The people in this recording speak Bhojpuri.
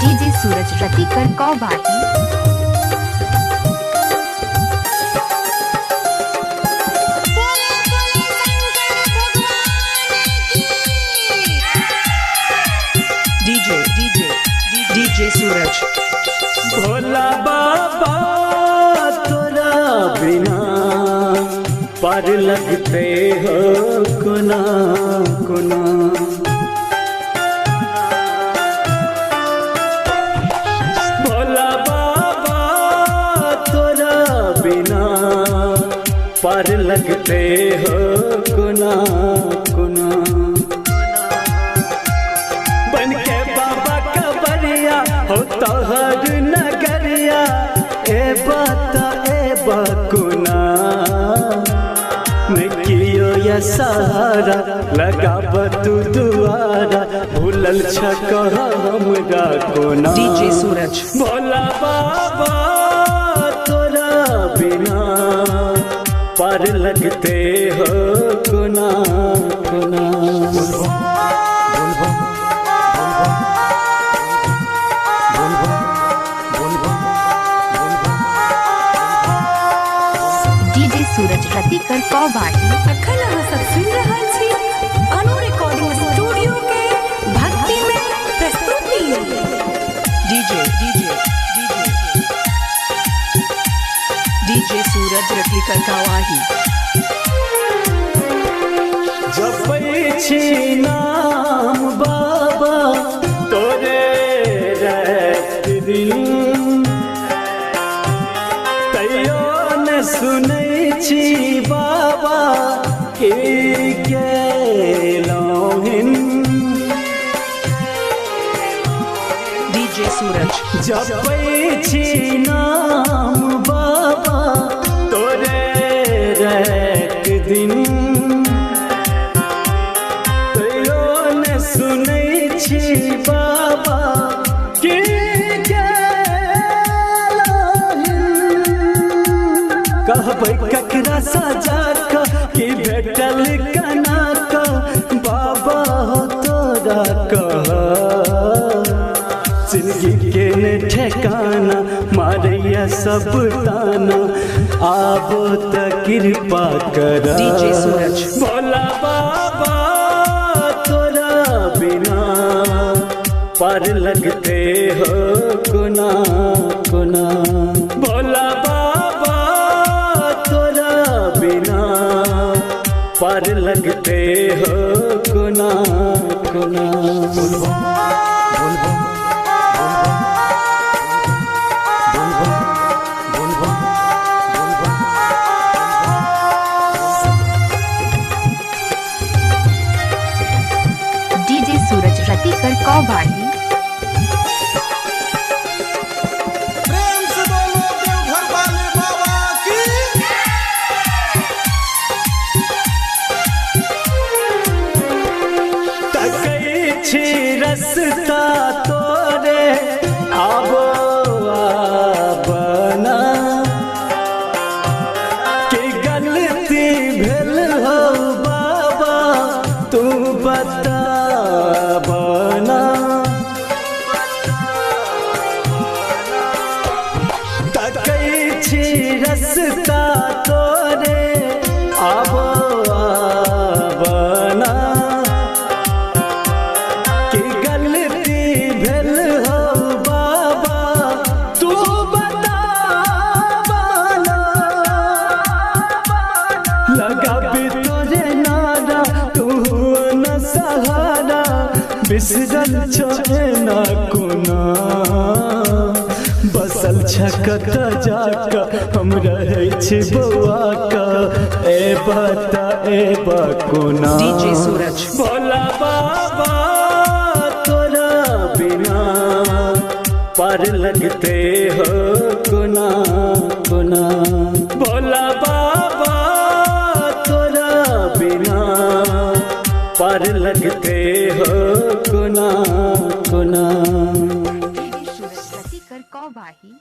डीजे सूरज रतिकर कौबाही। डीजे सूरज। भोला बाबा तोरा बिना पार लगते हो गुना गुना। भोला बाबा तोरा बिना पार लगते हो गुना गुना। बन के बाबा कबरिया हो तोहर नगरिया ए बकुना। निकियो या सहारा लगाब तू दुआरा भूलल छक हमरा कोना। डीजे सूरज। भोला बाबा तोरा बिना पार लगते हो गुना गुना। डीजे सूरज रतिकर कौबाही। अखन अहाँ सब सुन रहल छी अनु रिकॉर्डिंग स्टूडियो के भक्ति में प्रस्तुति। डीजे सूरज रतिकर कौबाही। जपै छी नाम बाबा तोरे रात दिन तैयो न सुनै छी बाबा के गेलहुँ हिन। डीजे सूरज। जपै छी नाम बाबा तोरे रात दिन तैयो न सुनै छी बाबा के कहबै ककरा सजा कि भेटल कना बाबा हो तोरा कह। जिंदगी के ने ठेकाना मारैया सब ताना आबो त कृपा कर। डीजे सूरज। भोला बाबा तोरा बिना पार लगते हो गुना गुना। भोला बाबा तोरा बिना पार लगते हो गुना गुना। डीजे सूरज रतिकर कौबाही। प्रेम से बोलो देवघर वाले बाबा की। तकै छी रस्ता तोरे आबो आबना कि गलती भेल हो बाबा तू बताबना। तकै छी रस्ता तोरे आबो आबना कि गलती भेल हो बाबा तू बताबना। लगाबी तोरे नारा तू न सहारा बिसरल छो एना कोना। बसल छकत जाक हम रहै छी बौआ का ए बकुना। डीजे सूरज। भोला बाबा तोरा बिना पार लगते हो गुना गुना। भोला बाबा तोरा बिना पार लगते हो गुना गुना। डीजे सूरज रतिकर कौबाही।